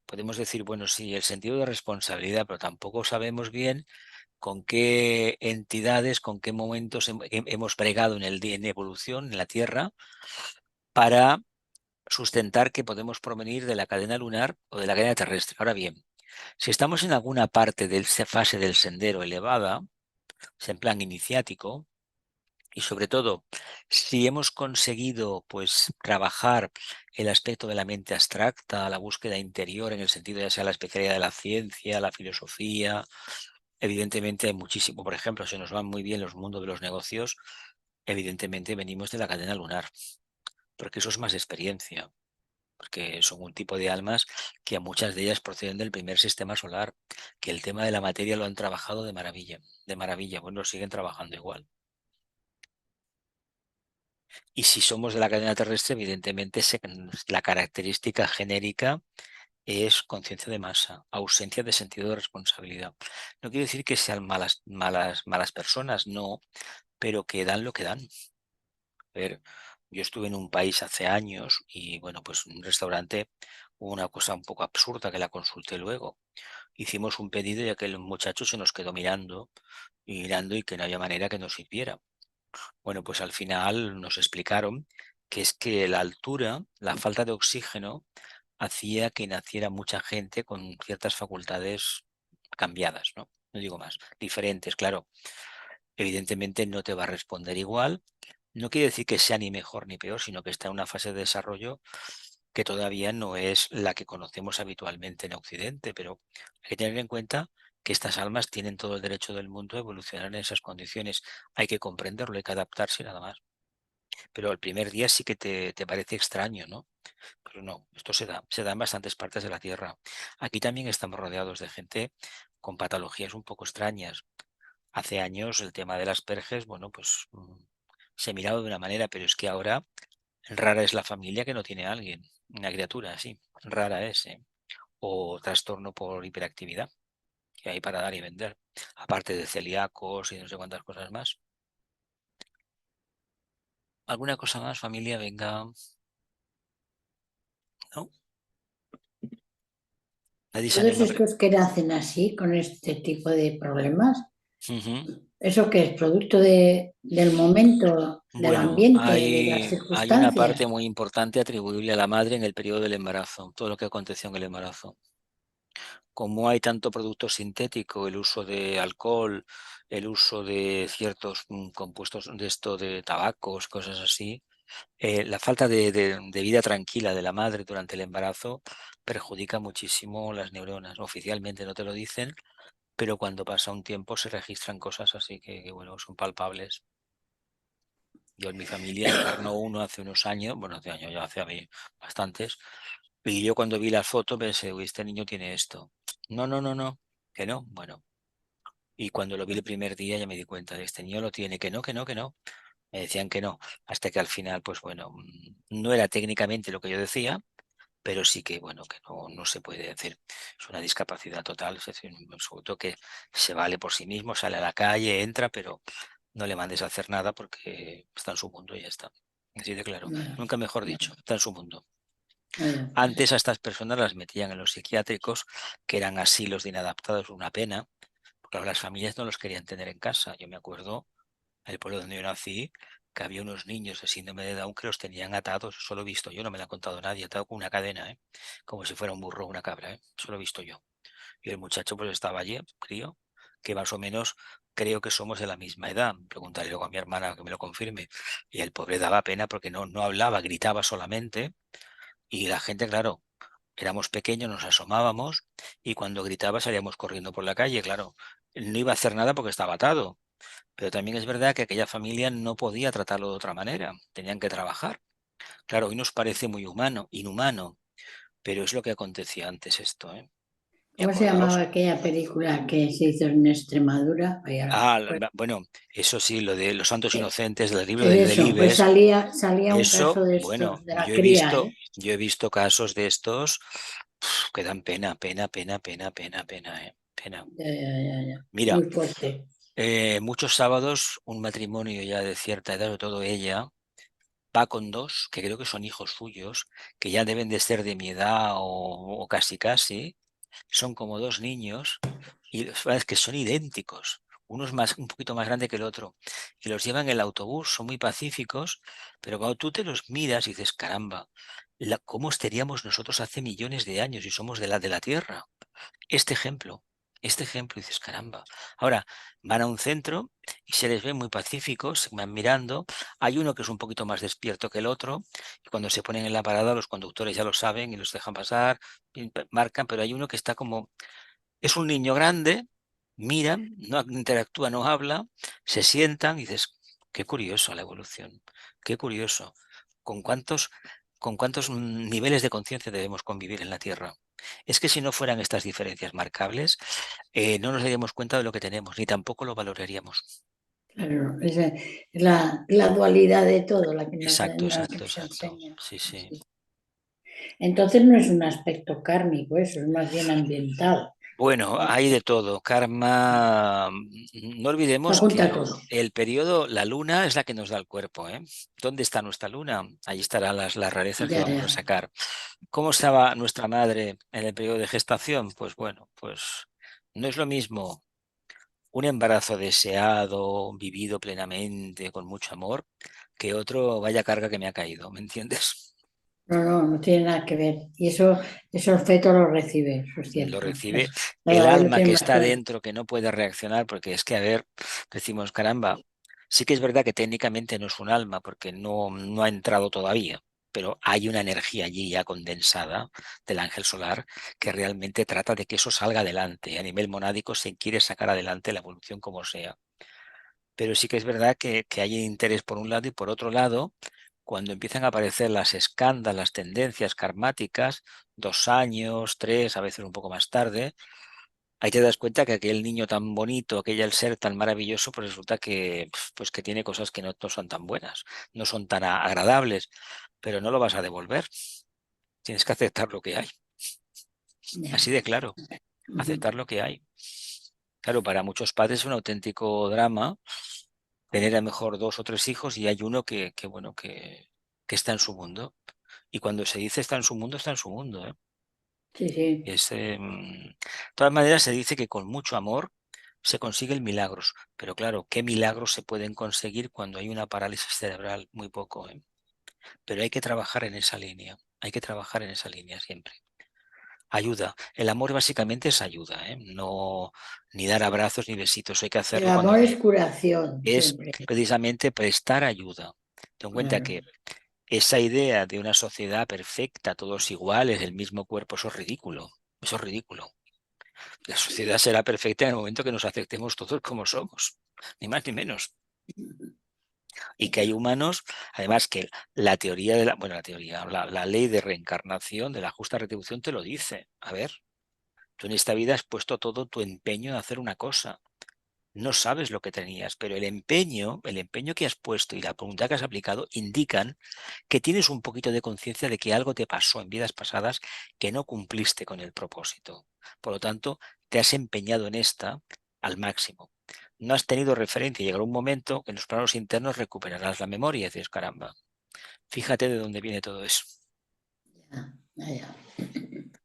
Podemos decir, bueno, sí, el sentido de responsabilidad, pero tampoco sabemos bien con qué entidades, con qué momentos hemos bregado en evolución en la Tierra para sustentar que podemos provenir de la cadena lunar o de la cadena terrestre. Ahora bien, si estamos en alguna parte de esa fase del sendero elevada, es en plan iniciático, y sobre todo, si hemos conseguido pues trabajar el aspecto de la mente abstracta, la búsqueda interior en el sentido ya sea la especialidad de la ciencia, la filosofía, evidentemente hay muchísimo, por ejemplo, se nos van muy bien los mundos de los negocios, evidentemente venimos de la cadena lunar, porque eso es más experiencia, porque son un tipo de almas que a muchas de ellas proceden del primer sistema solar, que el tema de la materia lo han trabajado de maravilla, bueno, lo siguen trabajando igual. Y si somos de la cadena terrestre, evidentemente la característica genérica es conciencia de masa, ausencia de sentido de responsabilidad. No quiere decir que sean malas personas, no, pero que dan lo que dan. A ver, yo estuve en un país hace años y bueno, pues un restaurante, hubo una cosa un poco absurda que la consulté luego. Hicimos un pedido y aquel muchacho se nos quedó mirando y que no había manera que nos sirviera. Bueno, pues al final nos explicaron que es que la altura, la falta de oxígeno, hacía que naciera mucha gente con ciertas facultades cambiadas, ¿no? No digo más, diferentes, claro. Evidentemente no te va a responder igual. No quiere decir que sea ni mejor ni peor, sino que está en una fase de desarrollo que todavía no es la que conocemos habitualmente en Occidente, pero hay que tener en cuenta que estas almas tienen todo el derecho del mundo a evolucionar en esas condiciones. Hay que comprenderlo, hay que adaptarse y nada más. Pero el primer día sí que te parece extraño, ¿no? Pero no, esto se da en bastantes partes de la Tierra. Aquí también estamos rodeados de gente con patologías un poco extrañas. Hace años el tema de las perges, bueno, pues se miraba de una manera, pero es que ahora rara es la familia que no tiene a alguien, una criatura así, rara es, ¿eh? O trastorno por hiperactividad, que hay para dar y vender, aparte de celíacos y no sé cuántas cosas más. ¿Alguna cosa más, familia? Venga, ¿no? Nadie se Todos anima. estos que nacen así, con este tipo de problemas, Ujú. ¿eso que es producto del momento, del Bueno, ambiente, de las hay una parte circunstancias? muy importante atribuible a la madre en el periodo del embarazo, todo lo que aconteció en el embarazo. Como hay tanto producto sintético, el uso de alcohol, el uso de ciertos compuestos de esto de tabacos, cosas así, la falta de vida tranquila de la madre durante el embarazo perjudica muchísimo las neuronas. Oficialmente no te lo dicen, pero cuando pasa un tiempo se registran cosas así que, bueno, son palpables. Yo en mi familia encarnó uno hace unos años, bueno, hace años, ya hace a mí bastantes, y yo cuando vi la foto pensé, uy, este niño tiene esto. No, no, no, no, que no, bueno. Y cuando lo vi el primer día ya me di cuenta de este niño lo tiene, que no, que no, que no. Me decían que no, hasta que al final, pues bueno, no era técnicamente lo que yo decía, pero sí que, bueno, que no se puede decir. Es una discapacidad total, es decir, un absoluto que se vale por sí mismo, sale a la calle, entra, pero no le mandes a hacer nada porque está en su mundo y ya está. Así de claro. Bueno, Nunca mejor dicho, está en su mundo. bueno, Antes a estas personas las metían en los psiquiátricos, que eran asilos de inadaptados, una pena, porque las familias no los querían tener en casa. Yo me acuerdo, en el pueblo donde yo nací, que había unos niños de síndrome de Down que los tenían atados, solo he visto yo, no me lo ha contado nadie, atado con una cadena, ¿eh? Como si fuera un burro o una cabra, ¿eh? Solo he visto yo. Y el muchacho pues estaba allí, crío, que más o menos creo que somos de la misma edad. Preguntaré luego a mi hermana que me lo confirme. Y el pobre daba pena porque no hablaba, gritaba solamente. Y la gente, claro, éramos pequeños, nos asomábamos y cuando gritaba salíamos corriendo por la calle, claro. No iba a hacer nada porque estaba atado, pero también es verdad que aquella familia no podía tratarlo de otra manera, tenían que trabajar. Claro, hoy nos parece muy humano, inhumano, pero es lo que acontecía antes esto, ¿eh? Y ¿Cómo se acordaos. llamaba aquella película que se hizo en Extremadura? Pues, Bueno, eso sí, lo de los santos eh, inocentes del libro es del eso, pues Delibes, salía un eso, caso de bueno, estos, de la cría, ¿eh? yo he visto casos de estos que dan pena, pena, pena, pena, pena, pena, pena. Ya, ya, ya, ya. Mira, Muy fuerte. muchos sábados un matrimonio ya de cierta edad, sobre todo ella, va con dos, que creo que son hijos suyos, que ya deben de ser de mi edad o casi casi, son como dos niños y es que son idénticos. Uno es un poquito más grande que el otro. Y los llevan en el autobús, son muy pacíficos, pero cuando tú te los miras y dices, caramba, ¿cómo estaríamos nosotros hace millones de años y somos de la Tierra? Este ejemplo, dices, caramba. Ahora, van a un centro y se les ve muy pacíficos, se van mirando. Hay uno que es un poquito más despierto que el otro, y cuando se ponen en la parada, los conductores ya lo saben y los dejan pasar, y marcan, pero hay uno que está como, es un niño grande, miran, no interactúa, no habla, se sientan y dices, qué curioso la evolución, qué curioso. ¿Con cuántos niveles de conciencia debemos convivir en la Tierra? Es que si no fueran estas diferencias marcables, no nos daríamos cuenta de lo que tenemos, ni tampoco lo valoraríamos. Claro, es la dualidad de todo la que Exacto, la que exacto, nos exacto. enseña. Sí, sí. Sí. Entonces no es un aspecto kármico, eso es más bien ambiental. Bueno, hay de todo. Karma, no Lo olvidemos junta que todo. el periodo, la luna es la que nos da el cuerpo, ¿eh? ¿Dónde está nuestra luna? Allí estarán las rarezas que Ya, vamos a ya. sacar. ¿Cómo estaba nuestra madre en el periodo de gestación? Pues bueno, pues no es lo mismo un embarazo deseado, vivido plenamente, con mucho amor, que otro vaya carga que me ha caído, ¿me entiendes? No, no, no tiene nada que ver. Y eso el feto lo recibe, eso es Lo cierto. recibe el Cada vez lo alma tiene que más está claro. dentro, que no puede reaccionar, porque es que, a ver, decimos, caramba, sí que es verdad que técnicamente no es un alma, porque no ha entrado todavía, pero hay una energía allí ya condensada del ángel solar que realmente trata de que eso salga adelante. A nivel monádico se quiere sacar adelante la evolución como sea. Pero sí que es verdad que hay interés por un lado y por otro lado, cuando empiezan a aparecer las escándalas, las tendencias karmáticas, 2 años, 3, a veces un poco más tarde, ahí te das cuenta que aquel niño tan bonito, aquel ser tan maravilloso, pues resulta que, pues que tiene cosas que no son tan buenas, no son tan agradables, pero no lo vas a devolver. Tienes que aceptar lo que hay. Ya. Así de claro, Ujú. aceptar lo que hay. Claro, para muchos padres es un auténtico drama tener a lo mejor 2 o 3 hijos y hay uno bueno, que está en su mundo. Y cuando se dice está en su mundo, ¿eh? Sí, sí. De todas maneras, se dice que con mucho amor se consiguen milagros, pero claro, ¿qué milagros se pueden conseguir cuando hay una parálisis cerebral? Muy poco, ¿eh? Pero hay que trabajar en esa línea, hay que trabajar en esa línea siempre. Ayuda. El amor básicamente es ayuda, ¿eh? No, ni dar abrazos ni besitos, hay que El hacerlo cuando amor es curación, es siempre. precisamente prestar ayuda. Ten en cuenta Claro. que esa idea de una sociedad perfecta, todos iguales, el mismo cuerpo, eso es ridículo. Eso es ridículo. La sociedad será perfecta en el momento que nos aceptemos todos como somos, ni más ni menos. Y que hay humanos, además que la teoría de bueno, la teoría, la ley de reencarnación, de la justa retribución, te lo dice. A ver, tú en esta vida has puesto todo tu empeño en hacer una cosa. No sabes lo que tenías, pero el empeño que has puesto y la voluntad que has aplicado indican que tienes un poquito de conciencia de que algo te pasó en vidas pasadas que no cumpliste con el propósito. Por lo tanto, te has empeñado en esta al máximo. No has tenido referencia y llegará un momento que en los planos internos recuperarás la memoria y dices, caramba, fíjate de dónde viene todo eso. Ya, ya,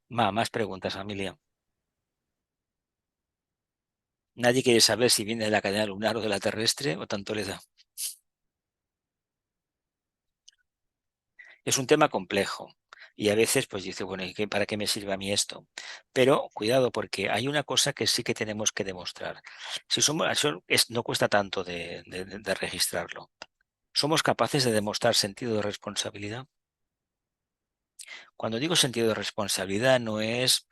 ya. Más preguntas, Amelia. Nadie quiere saber si viene de la cadena lunar o de la terrestre o tanto le da. Es un tema complejo y a veces pues dice, bueno, ¿y para qué me sirve a mí esto? Pero cuidado porque hay una cosa que sí que tenemos que demostrar. Si somos, no cuesta tanto de registrarlo. ¿Somos capaces de demostrar sentido de responsabilidad? Cuando digo sentido de responsabilidad no es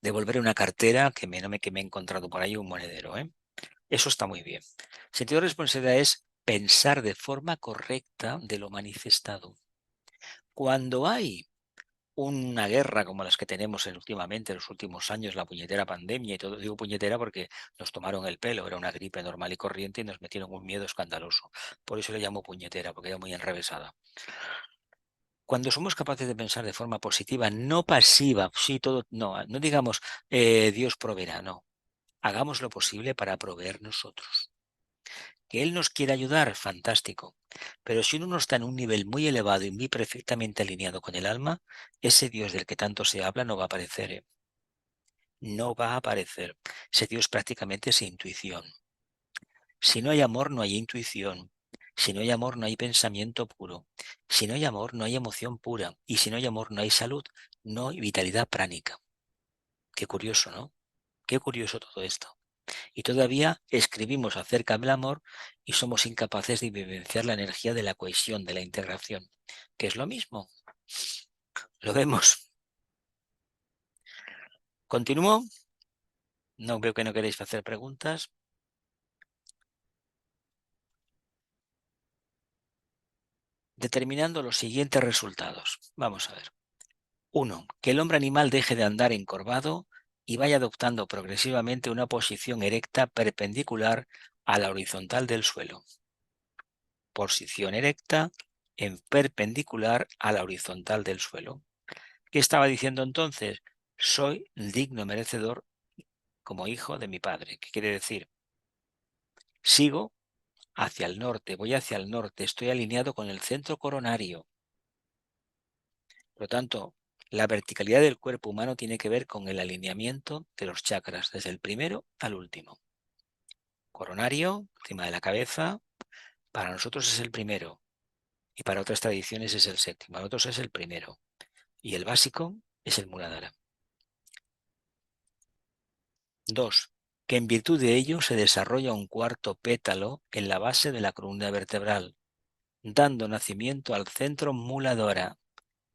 devolver una cartera que me he encontrado por ahí un monedero, ¿eh? Eso está muy bien. Sentido de responsabilidad es pensar de forma correcta de lo manifestado. Cuando hay una guerra como las que tenemos últimamente, en los últimos años, la puñetera pandemia y todo, digo puñetera porque nos tomaron el pelo, era una gripe normal y corriente y nos metieron un miedo escandaloso. Por eso le llamo puñetera, porque era muy enrevesada. Cuando somos capaces de pensar de forma positiva, no pasiva, sí, todo, no digamos Dios proveerá, no. Hagamos lo posible para proveer nosotros. Que Él nos quiera ayudar, fantástico. Pero si uno no está en un nivel muy elevado y muy perfectamente alineado con el alma, ese Dios del que tanto se habla no va a aparecer, ¿eh? No va a aparecer. Ese Dios prácticamente es intuición. Si no hay amor, no hay intuición. Si no hay amor, no hay pensamiento puro. Si no hay amor, no hay emoción pura. Y si no hay amor, no hay salud, no hay vitalidad pránica. Qué curioso, ¿no? Qué curioso todo esto. Y todavía escribimos acerca del amor y somos incapaces de vivenciar la energía de la cohesión, de la integración, que es lo mismo. Lo vemos. ¿Continúo? No veo que no queréis hacer preguntas. Determinando los siguientes resultados. Vamos a ver. 1. Que el hombre animal deje de andar encorvado y vaya adoptando progresivamente una posición erecta perpendicular a la horizontal del suelo. Posición erecta en perpendicular a la horizontal del suelo. ¿Qué estaba diciendo entonces? Soy digno merecedor como hijo de mi padre. ¿Qué quiere decir? Sigo hacia el norte, voy hacia el norte, estoy alineado con el centro coronario. Por lo tanto, la verticalidad del cuerpo humano tiene que ver con el alineamiento de los chakras, desde el primero al último. Coronario, encima de la cabeza, para nosotros es el primero y para otras tradiciones es el séptimo, para otros es el primero y el básico es el Muladhara. 2. Que en virtud de ello se desarrolla un cuarto pétalo en la base de la columna vertebral, dando nacimiento al centro Muladhara,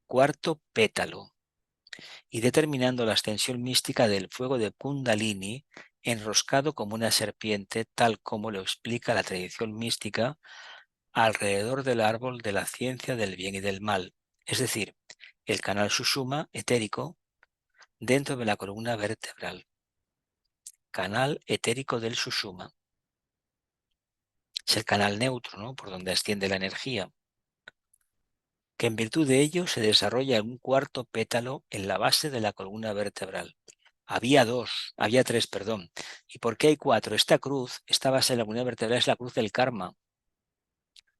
cuarto pétalo, y determinando la extensión mística del fuego de Kundalini enroscado como una serpiente, tal como lo explica la tradición mística, alrededor del árbol de la ciencia del bien y del mal, es decir, el canal Sushumna etérico dentro de la columna vertebral. Canal etérico del Sushumna. Es el canal neutro, ¿no?, por donde asciende la energía. Que en virtud de ello se desarrolla un cuarto pétalo en la base de la columna vertebral. Había tres. ¿Y por qué hay 4? Esta cruz, esta base de la columna vertebral es la cruz del karma,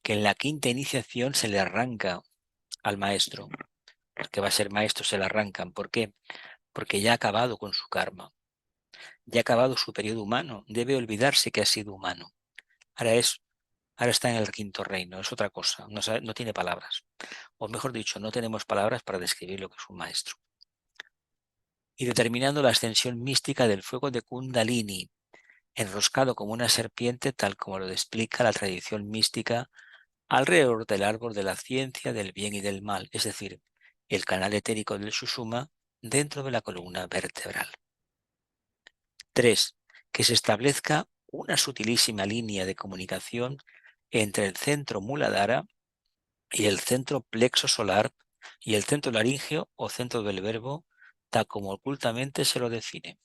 que en la quinta iniciación se le arranca al maestro. El que va a ser maestro se le arrancan. ¿Por qué? Porque ya ha acabado con su karma. Ya ha acabado su periodo humano. Debe olvidarse que ha sido humano. Ahora está en el quinto reino, es otra cosa, no tiene palabras. O mejor dicho, no tenemos palabras para describir lo que es un maestro. Y determinando la ascensión mística del fuego de Kundalini, enroscado como una serpiente, tal como lo explica la tradición mística, alrededor del árbol de la ciencia del bien y del mal, es decir, el canal etérico del Sushumna dentro de la columna vertebral. 3. Que se establezca una sutilísima línea de comunicación entre el centro Muladhara y el centro plexo solar y el centro laríngeo o centro del verbo, tal como ocultamente se lo define.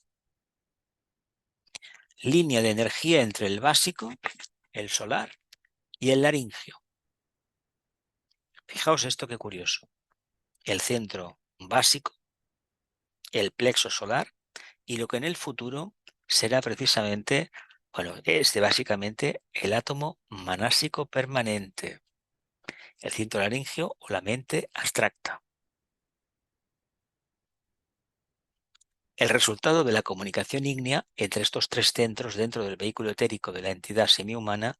Línea de energía entre el básico, el solar y el laríngeo. Fijaos esto qué curioso. El centro básico, el plexo solar y lo que en el futuro será precisamente, básicamente el átomo manásico permanente, el centro laríngeo o la mente abstracta. El resultado de la comunicación ígnea entre estos 3 centros dentro del vehículo etérico de la entidad semihumana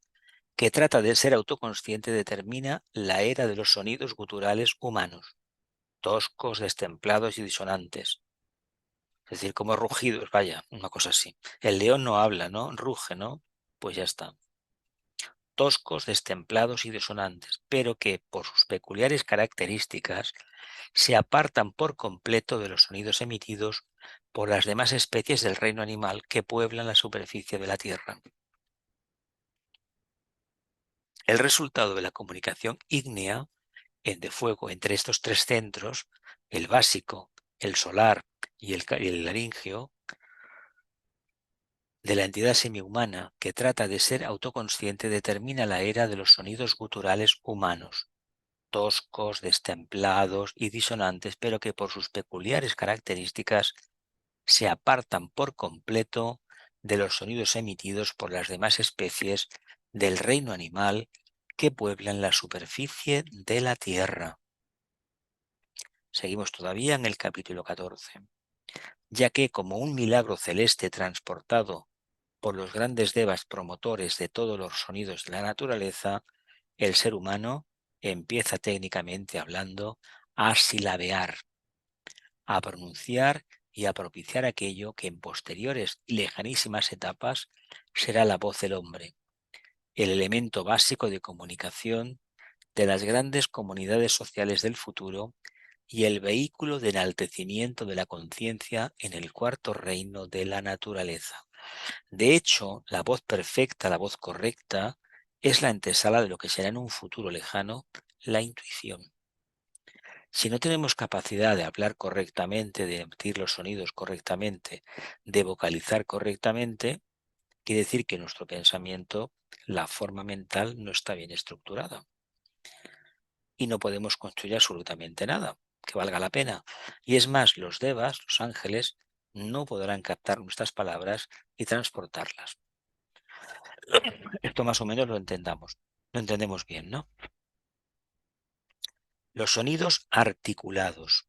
que trata de ser autoconsciente determina la era de los sonidos guturales humanos, toscos, destemplados y disonantes. Es decir, como rugidos, vaya, una cosa así. El león no habla, ¿no? Ruge, ¿no? Pues ya está. toscos, destemplados y disonantes, pero que por sus peculiares características se apartan por completo de los sonidos emitidos por las demás especies del reino animal que pueblan la superficie de la Tierra. El resultado de la comunicación ígnea de fuego entre estos tres centros, el básico, el solar y el laríngeo, de la entidad semihumana que trata de ser autoconsciente, determina la era de los sonidos guturales humanos, toscos, destemplados y disonantes, pero que por sus peculiares características se apartan por completo de los sonidos emitidos por las demás especies del reino animal que pueblan la superficie de la Tierra. Seguimos todavía en el capítulo 14. Ya que, como un milagro celeste transportado por los grandes devas promotores de todos los sonidos de la naturaleza, el ser humano empieza técnicamente hablando a silabear, a pronunciar y a propiciar aquello que en posteriores y lejanísimas etapas será la voz del hombre, el elemento básico de comunicación de las grandes comunidades sociales del futuro y el vehículo de enaltecimiento de la conciencia en el cuarto reino de la naturaleza. De hecho, la voz perfecta, la voz correcta, es la antesala de lo que será en un futuro lejano la intuición. Si no tenemos capacidad de hablar correctamente, de emitir los sonidos correctamente, de vocalizar correctamente, quiere decir que nuestro pensamiento, la forma mental, no está bien estructurada. Y no podemos construir absolutamente nada que valga la pena. Y es más, los devas, los ángeles, no podrán captar nuestras palabras y transportarlas. Esto más o menos lo entendemos bien, ¿no? Los sonidos articulados.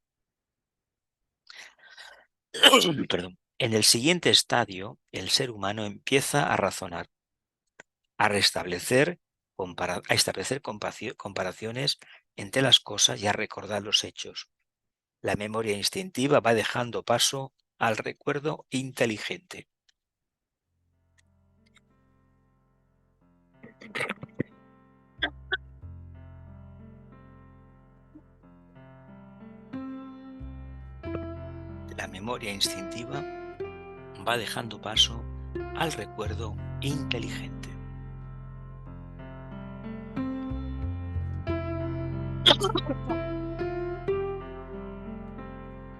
Perdón. En el siguiente estadio, el ser humano empieza a razonar, a establecer comparaciones entre las cosas y a recordar los hechos. La memoria instintiva va dejando paso al recuerdo inteligente. La memoria instintiva va dejando paso al recuerdo inteligente.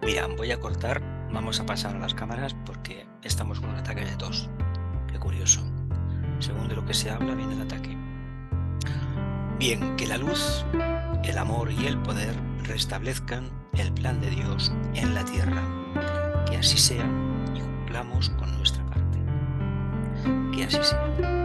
Mira, voy a cortar, vamos a pasar a las cámaras porque estamos con un ataque de tos. Qué curioso. Según de lo que se habla, viene el ataque. Bien, que la luz, el amor y el poder restablezcan el plan de Dios en la tierra. Que así sea y cumplamos con nuestra parte. Que así sea.